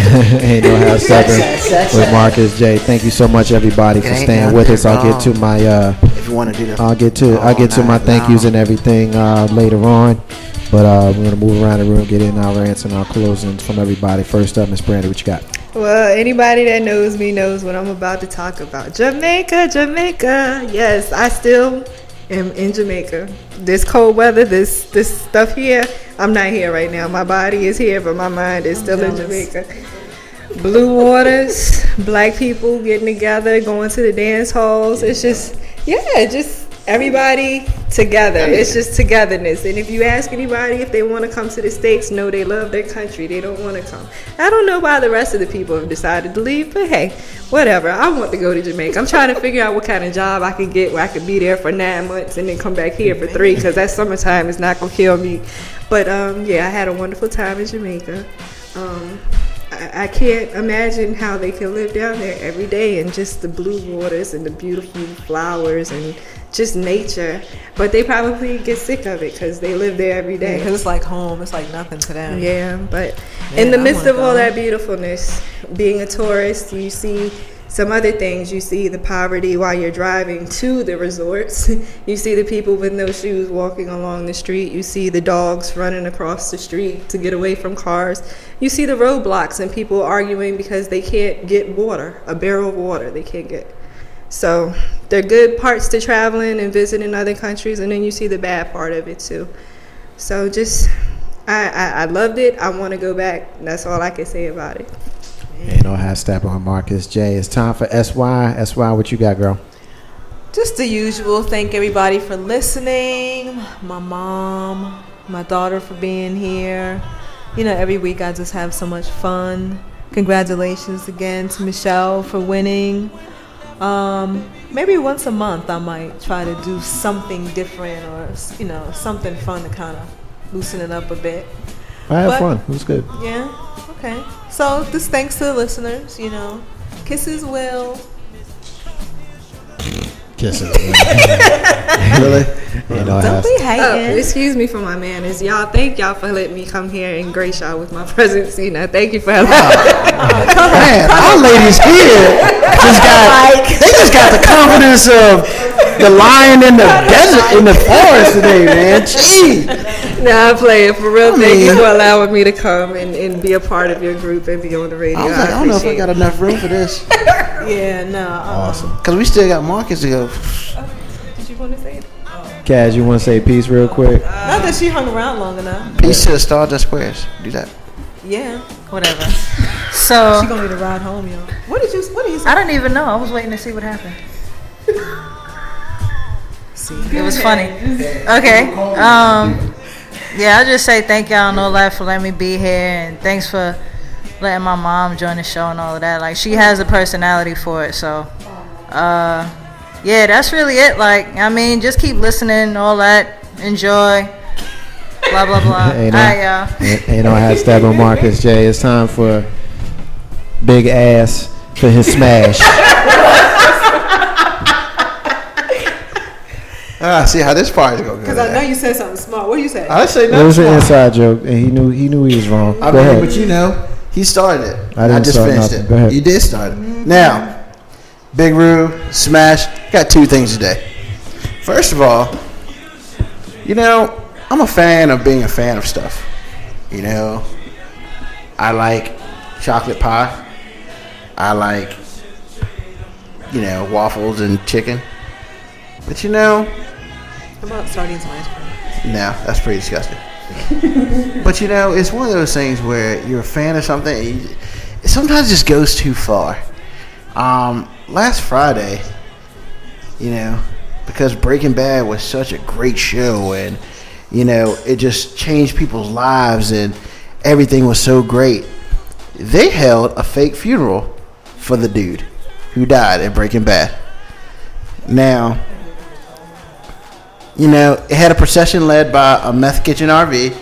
Ain't no half stepping with Marcus J. Thank you so much, everybody, for staying with us. I'll get to my if you want to do that, I'll get to my thank yous and everything later on. But we're gonna move around the room, get in our rants and our closings from everybody. First up, Miss Brandy, what you got? Well, anybody that knows me knows what I'm about to talk about. Jamaica. Yes, I still am in Jamaica. This cold weather, this stuff here, I'm not here right now. My body is here, but my mind is still in Jamaica. Blue waters, black people getting together, going to the dance halls. It's just everybody together. It's just togetherness. And if you ask anybody if they want to come to the States, no, they love their country. They don't want to come. I don't know why the rest of the people have decided to leave, but hey, whatever. I want to go to Jamaica. I'm trying to figure out what kind of job I can get where I could be there for 9 months and then come back here for 3, because that summertime is not going to kill me. But yeah, I had a wonderful time in Jamaica. I can't imagine how they can live down there every day and just the blue waters and the beautiful flowers and just nature. But they probably get sick of it because they live there every day. Because it's like home. It's like nothing to them. Yeah, but in the midst of all that beautifulness, being a tourist, you see some other things. You see the poverty while you're driving to the resorts. You see the people with no shoes walking along the street. You see the dogs running across the street to get away from cars. You see the roadblocks and people arguing because they can't get water, a barrel of water they can't get. So they're good parts to traveling and visiting other countries, and then you see the bad part of it too. So just, I loved it. I want to go back. That's all I can say about it. Ain't no half stepping with Marcus J. It's time for SY. SY, what you got, girl? Just the usual. Thank everybody for listening. My mom, my daughter for being here. You know, every week I just have so much fun. Congratulations again to Michelle for winning. Maybe once a month I might try to do something different or, you know, something fun to kind of loosen it up a bit. I had fun. It was good. Yeah? Okay. So just thanks to the listeners, you know. Kisses will. Kisses. Really? You know, don't be hating. Excuse me for my manners. Y'all, thank y'all for letting me come here and grace y'all with my presence. You know, thank you for allowing man, our ladies here just got the confidence of the lion in the desert, in the forest today, man. Gee. Nah, I'm playing for real. Thank you for allowing me to come and be a part of your group and be on the radio. I don't know if I got enough room for this. Yeah, no. Awesome. Because we still got Marcus to go. Did you want to say it? Kaz, you want to say peace real quick? Not that she hung around long enough. Peace to the Stardust Squares. Do that. Yeah. Whatever. So She gonna need a ride home, yo. What did you say? I don't even know. I was waiting to see what happened. It was funny. Okay. Yeah, I'll just say thank y'all, No Life, for letting me be here, and thanks for letting my mom join the show and all of that. Like, she has a personality for it, so yeah, that's really it. Like, I mean, just keep listening, all that, enjoy, blah blah blah. All right, y'all. Ain't no hashtag on Marcus J. It's time for Big Ass for his smash. See how this part is going to go. Because I know you said something smart. What do you say? I say It nothing was an smart. inside joke, and he knew he was wrong. I Go mean, ahead. but you know, he started it. I didn't just start finished nothing. it. Go ahead. You did start it. Now, Big Roo, Smash, got two things today. First of all, you know, I'm a fan of being a fan of stuff. You know, I like chocolate pie. I like, you know, waffles and chicken. But you know, How about sardines and ice cream? no, that's pretty disgusting. But you know, it's one of those things where you're a fan of something, and it sometimes just goes too far. Last Friday, you know, because Breaking Bad was such a great show, and you know, it just changed people's lives, and everything was so great. They held a fake funeral for the dude who died in Breaking Bad. Now, you know, it had a procession led by a Meth Kitchen RV,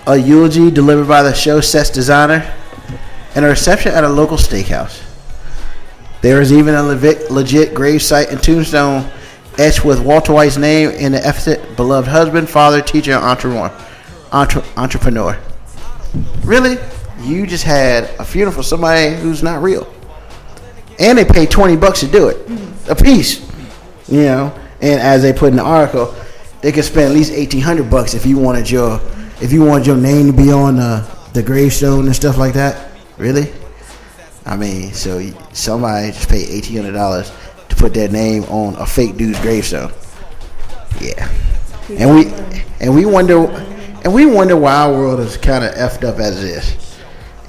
a eulogy delivered by the show set's designer, and a reception at a local steakhouse. There was even a legit gravesite and tombstone etched with Walter White's name and the epithet beloved husband, father, teacher, and entrepreneur. Really? you just had a funeral for somebody who's not real, and they paid $20 to do it, a piece. You know, and as they put in the article, they could spend at least $1,800 if you wanted your name to be on the gravestone and stuff like that. Really? I mean, so somebody just paid $1,800 to put their name on a fake dude's gravestone. Yeah, and we wonder why our world is kind of effed up as it is.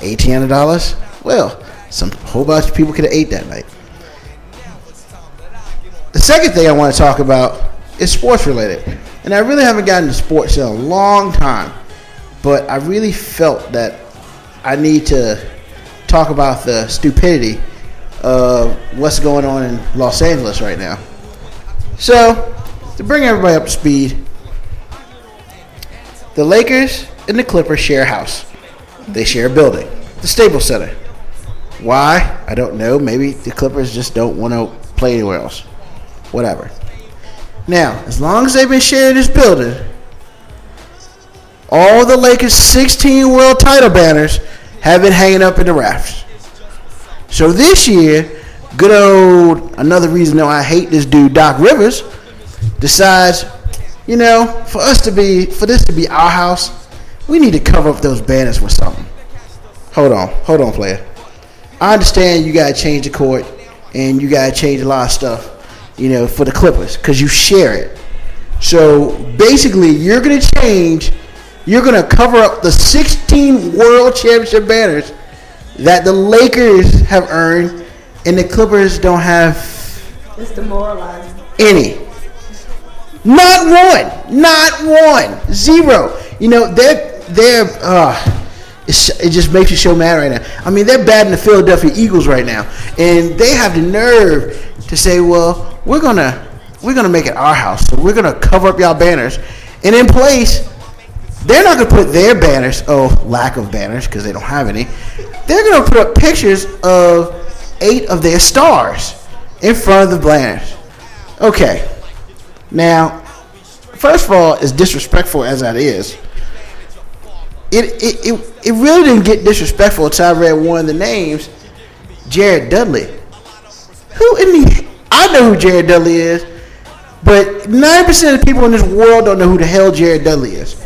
$1,800? Well, whole bunch of people could have ate that night. The second thing I want to talk about is sports related, and I really haven't gotten to sports in a long time, but I really felt that I need to talk about the stupidity of what's going on in Los Angeles right now. So, to bring everybody up to speed, the Lakers and the Clippers share a house. They share a building, the Staples Center. Why? I don't know. Maybe the Clippers just don't want to play anywhere else. Whatever. Now, as long as they've been sharing this building, all the Lakers' 16 world title banners have been hanging up in the rafters. So this year, good old, another reason though I hate this dude, Doc Rivers, decides, you know, for this to be our house, we need to cover up those banners with something. Hold on, player. I understand you gotta change the court and you gotta change a lot of stuff, you know, for the Clippers, because you share it. So basically, you're going to cover up the 16 World Championship banners that the Lakers have earned, and the Clippers don't have It's demoralizing. any. Not one. Zero. You know, it just makes you so mad right now. I mean, they're batting the Philadelphia Eagles right now, and they have the nerve to say, well, we're gonna make it our house, so we're gonna cover up y'all banners, and in place, they're not gonna put their banners, lack of banners because they don't have any. They're gonna put up pictures of 8 of their stars in front of the banners. Okay, now, first of all, as disrespectful as that is, it really didn't get disrespectful until I read one of the names, Jared Dudley. I know who Jared Dudley is, but 90% of the people in this world don't know who the hell Jared Dudley is.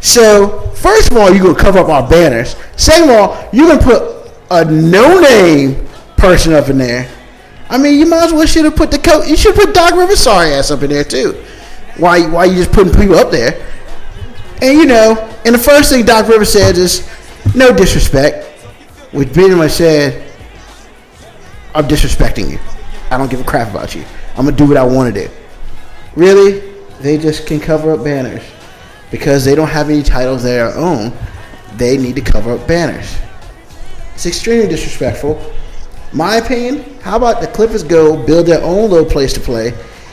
So, first of all, you're going to cover up our banners. Second of all, you're going to put a no-name person up in there. I mean, you might as well should have put you should put Doc Rivers' sorry ass up in there, too. Why you just putting people up there? And, you know, and the first thing Doc Rivers said is, no disrespect, which pretty much said, I'm disrespecting you. I don't give a crap about you. I'm going to do what I want to do. Really? They just can cover up banners. Because they don't have any titles of their own, they need to cover up banners. It's extremely disrespectful. My opinion, how about the Clippers go build their own little place to play,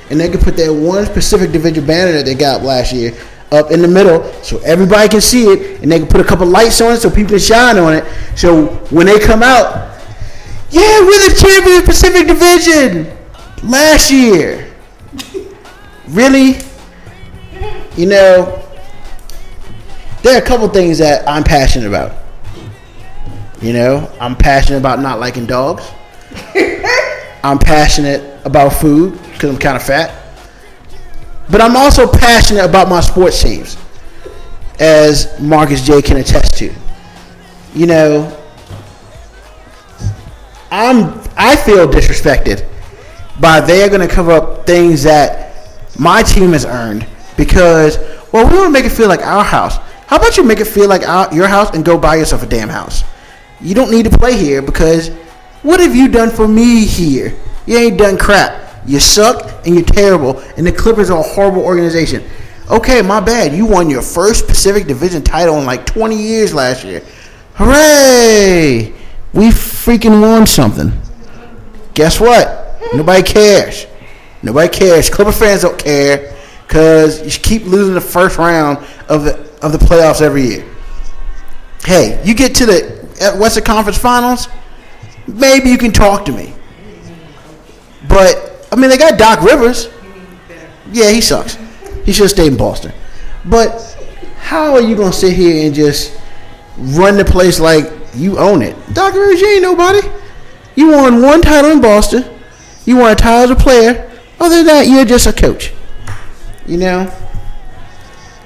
and they can put that one Pacific Division banner that they got last year up in the middle so everybody can see it, and they can put a couple lights on it so people can shine on it. So when they come out, yeah, we're the champion of the Pacific Division last year. Really? You know, there are a couple things that I'm passionate about. You know, I'm passionate about not liking dogs. I'm passionate about food because I'm kind of fat. But I'm also passionate about my sports teams, as Marcus J can attest to. You know, I feel disrespected by they're going to cover up things that my team has earned because, well, we want to make it feel like our house. How about you make it feel like your house and go buy yourself a damn house? You don't need to play here because what have you done for me here? You ain't done crap. You suck and you're terrible, and the Clippers are a horrible organization. Okay, my bad. You won your first Pacific Division title in like 20 years last year. Hooray! We freaking won something. Guess what? Nobody cares. Nobody cares. Clipper fans don't care because you keep losing the first round of the playoffs every year. Hey, you get to the Western Conference Finals, maybe you can talk to me. But, I mean, they got Doc Rivers. Yeah, he sucks. He should have stayed in Boston. But how are you going to sit here and just run the place like you own it. Dr. Rivers, you ain't nobody. You won one title in Boston. You won a title as a player. Other than that, you're just a coach. You know.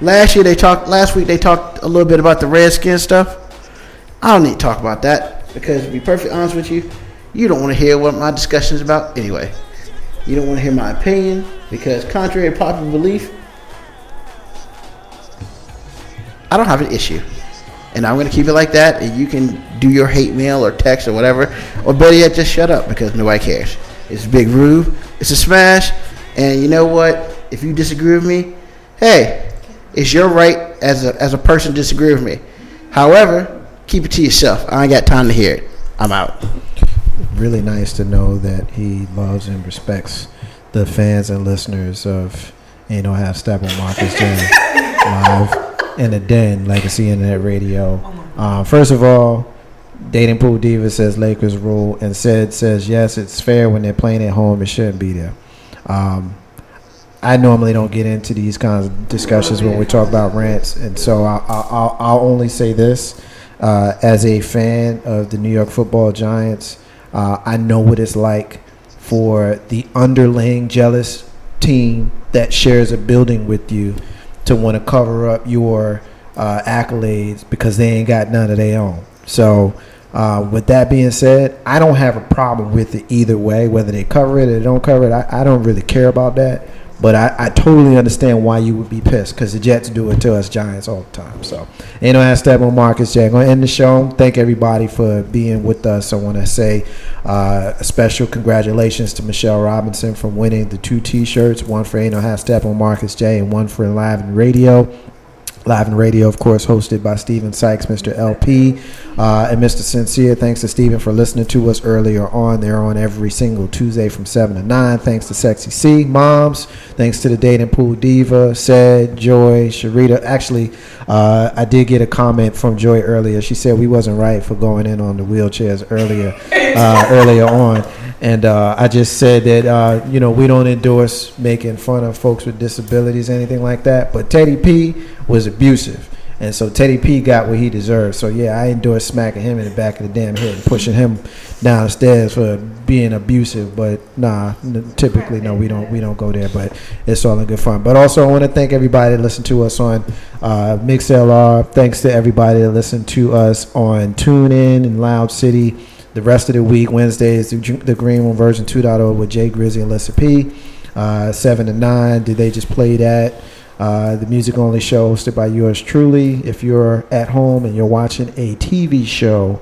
Last week they talked a little bit about the Redskins stuff. I don't need to talk about that because, to be perfectly honest with you, you don't want to hear what my discussion is about anyway. You don't want to hear my opinion because, contrary to popular belief, I don't have an issue. And I'm going to keep it like that, and you can do your hate mail or text or whatever, or better yet, just shut up because nobody cares. It's a big groove. It's a smash. And you know what? If you disagree with me, hey, it's your right as a person to disagree with me. However, keep it to yourself. I ain't got time to hear it. I'm out. Really nice to know that he loves and respects the fans and listeners of Ain't No Half Step on Marcus James live in the Den, Legacy Internet Radio. First of all, Dating Pool Diva says Lakers rule, and says yes, it's fair when they're playing at home. It shouldn't be there. I normally don't get into these kinds of discussions when we talk about rants, and so I'll only say this. As a fan of the New York Football Giants, I know what it's like for the underling jealous team that shares a building with you to want to cover up your accolades because they ain't got none of their own. So with that being said, I don't have a problem with it either way, whether they cover it or they don't cover it. I don't really care about that. But I totally understand why you would be pissed because the Jets do it to us Giants all the time. So, ain't no ass step on Marcus J. I'm going to end the show. Thank everybody for being with us. I want to say a special congratulations to Michelle Robinson for winning the 2 T-shirts, one for Ain't No Half Step on Marcus J. and one for Live and Radio. Live and Radio, of course, hosted by Steven Sykes, Mr. LP, and Mr. Sincere. Thanks to Steven for listening to us earlier on. They're on every single Tuesday from 7 to 9. Thanks to Sexy C, Moms. Thanks to the Dating Pool Diva, Said, Joy, Sharita. Actually, I did get a comment from Joy earlier. She said we wasn't right for going in on the wheelchairs earlier on. And I just said that, we don't endorse making fun of folks with disabilities, anything like that. But Teddy P was abusive. And so Teddy P got what he deserved. So, yeah, I endorse smacking him in the back of the damn head and pushing him down the stairs for being abusive. But, typically, no, we don't go there. But it's all in good fun. But also I want to thank everybody that listened to us on MixLR. Thanks to everybody that listened to us on TuneIn and Loud City. The rest of the week, Wednesday, is the Green Room version 2.0 with Jay Grizzy and Lissa P. 7 to 9, did they just play that? The music only show hosted by yours truly. If you're at home and you're watching a TV show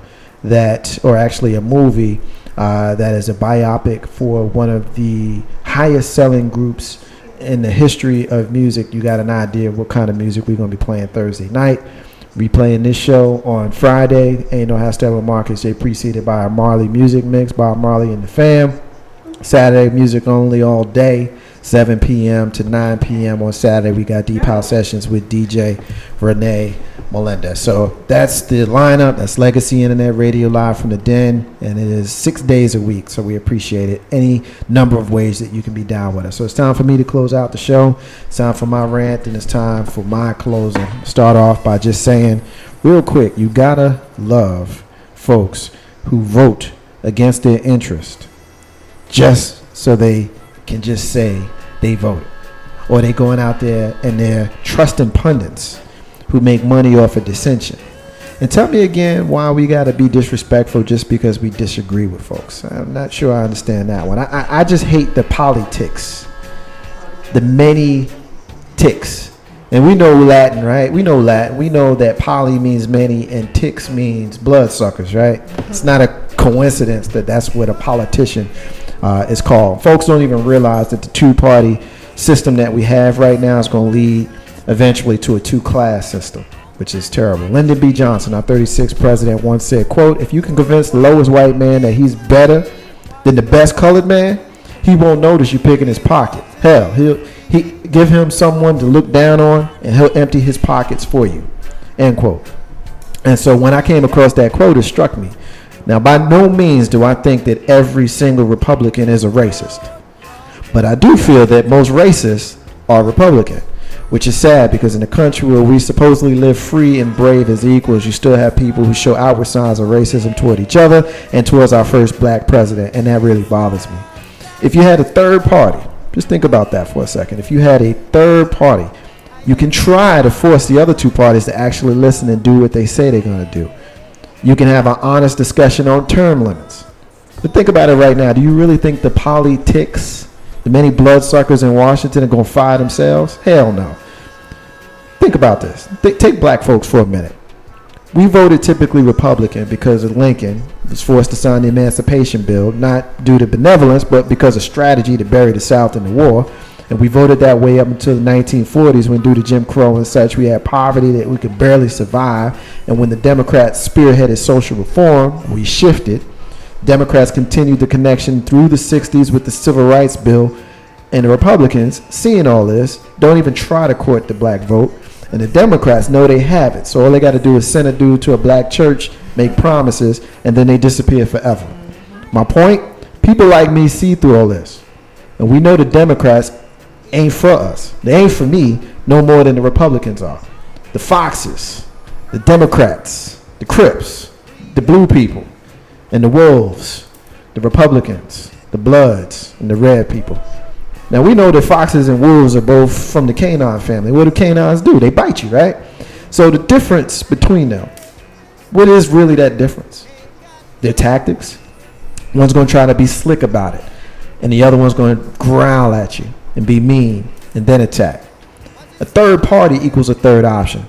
or actually a movie that is a biopic for one of the highest selling groups in the history of music, you got an idea of what kind of music we're going to be playing Thursday night. Replaying this show on Friday. Ain't No Hashtag with Marcus J. Preceded by a Marley music mix by Marley and the Fam. Saturday, music only all day. 7 p.m. to 9 p.m. on Saturday. We got Deep House Sessions with DJ Renee Melinda. So that's the lineup. That's Legacy Internet Radio live from the Den. And it is 6 days a week. So we appreciate it. Any number of ways that you can be down with us. So it's time for me to close out the show. It's time for my rant. And it's time for my closing. Start off by just saying real quick, you gotta love folks who vote against their interest just so they can just say they voted. Or they going out there and they're trusting pundits who make money off of dissension. And tell me again why we got to be disrespectful just because we disagree with folks. I'm not sure I understand that one. I just hate the politics. The many ticks. And we know Latin, right? We know Latin. We know that poly means many and ticks means bloodsuckers, right? It's not a coincidence that that's what a politician is called. Folks don't even realize that the two-party system that we have right now is going to lead eventually to a two-class system, which is terrible. Lyndon B. Johnson, our 36th president, once said, quote, if you can convince the lowest white man that he's better than the best colored man, he won't notice you picking his pocket. Hell, he give him someone to look down on and he'll empty his pockets for you, end quote. And so when I came across that quote, it struck me. Now, by no means do I think that every single Republican is a racist. But I do feel that most racists are Republican. which is sad because in a country where we supposedly live free and brave as equals, you still have people who show outward signs of racism toward each other and towards our first black president, and that really bothers me. If you had a third party, just think about that for a second. If you had a third party, you can try to force the other two parties to actually listen and do what they say they're going to do. You can have an honest discussion on term limits. But think about it right now. Do you really think the politics, the many bloodsuckers in Washington are going to fire themselves? Hell no. Think about this. Take black folks for a minute. We voted typically Republican because of Lincoln was forced to sign the Emancipation Bill, not due to benevolence, but because of strategy to bury the South in the war. And we voted that way up until the 1940s when, due to Jim Crow and such, we had poverty that we could barely survive. And when the Democrats spearheaded social reform, we shifted. Democrats continued the connection through the 60s with the Civil Rights Bill. And the Republicans, seeing all this, don't even try to court the black vote. And the Democrats know they have it. So all they got to do is send a dude to a black church, make promises, and then they disappear forever. My point? People like me see through all this. And we know the Democrats ain't for us. They ain't for me no more than the Republicans are. The Foxes, the Democrats, the Crips, the Blue people, and the Wolves, the Republicans, the Bloods, and the Red people. Now, we know that foxes and wolves are both from the canine family. What do canines do? They bite you, right? So the difference between them, what is really that difference? Their tactics. One's going to try to be slick about it, and the other one's going to growl at you and be mean and then attack. A third party equals a third option.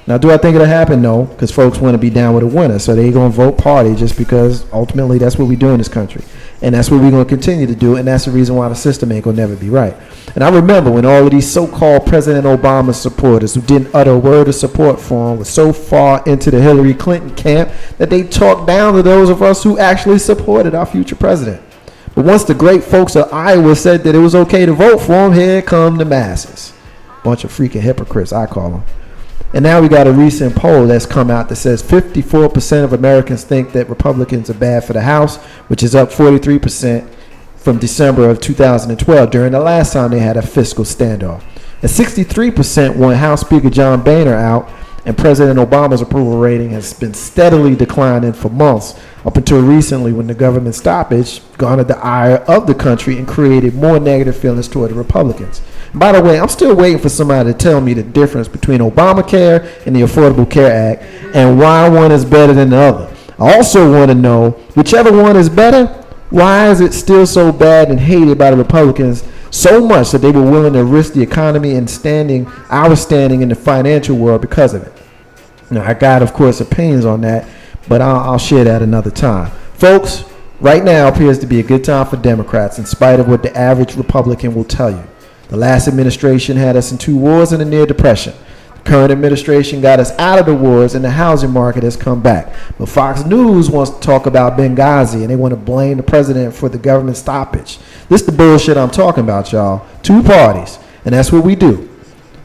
Now, do I think it'll happen? No, because folks want to be down with a winner, so they're going to vote party just because ultimately that's what we do in this country. And that's what we're going to continue to do, and that's the reason why the system ain't going to never be right. And I remember when all of these so-called President Obama supporters who didn't utter a word of support for him were so far into the Hillary Clinton camp that they talked down to those of us who actually supported our future president. But once the great folks of Iowa said that it was okay to vote for him, here come the masses. Bunch of freaking hypocrites, I call them. And now we got a recent poll that's come out that says 54% of Americans think that Republicans are bad for the House, which is up 43% from December of 2012, during the last time they had a fiscal standoff. And 63% want House Speaker John Boehner out, and President Obama's approval rating has been steadily declining for months, up until recently when the government stoppage garnered the ire of the country and created more negative feelings toward the Republicans. By the way, I'm still waiting for somebody to tell me the difference between Obamacare and the Affordable Care Act and why one is better than the other. I also want to know, whichever one is better, why is it still so bad and hated by the Republicans so much that they were willing to risk the economy and our standing in the financial world because of it? Now, I got, of course, opinions on that, but I'll share that another time. Folks, right now appears to be a good time for Democrats in spite of what the average Republican will tell you. The last administration had us in 2 wars and a near depression. The current administration got us out of the wars and the housing market has come back. But Fox News wants to talk about Benghazi and they want to blame the president for the government stoppage. This is the bullshit I'm talking about, y'all. 2 parties, and that's what we do.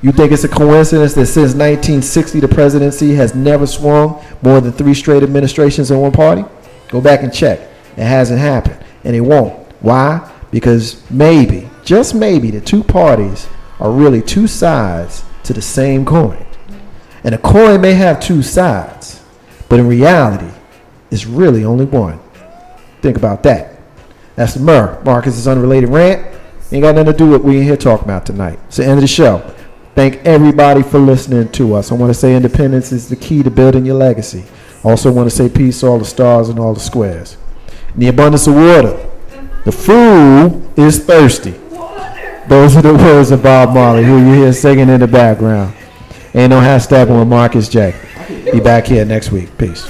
You think it's a coincidence that since 1960 the presidency has never swung more than 3 straight administrations in one party? Go back and check. It hasn't happened, and it won't. Why? Because maybe, just maybe, the 2 parties are really 2 sides to the same coin. And a coin may have 2 sides, but in reality, it's really only one. Think about that. That's the Marcus's Unrelated Rant. Ain't got nothing to do with what we in here talking about tonight. It's the end of the show. Thank everybody for listening to us. I want to say independence is the key to building your legacy. Also want to say peace to all the stars and all the squares. In the abundance of water, the fool is thirsty. Those are the words of Bob Marley, who you hear singing in the background. Ain't no hashtag with Marcus J. Be back here next week. Peace.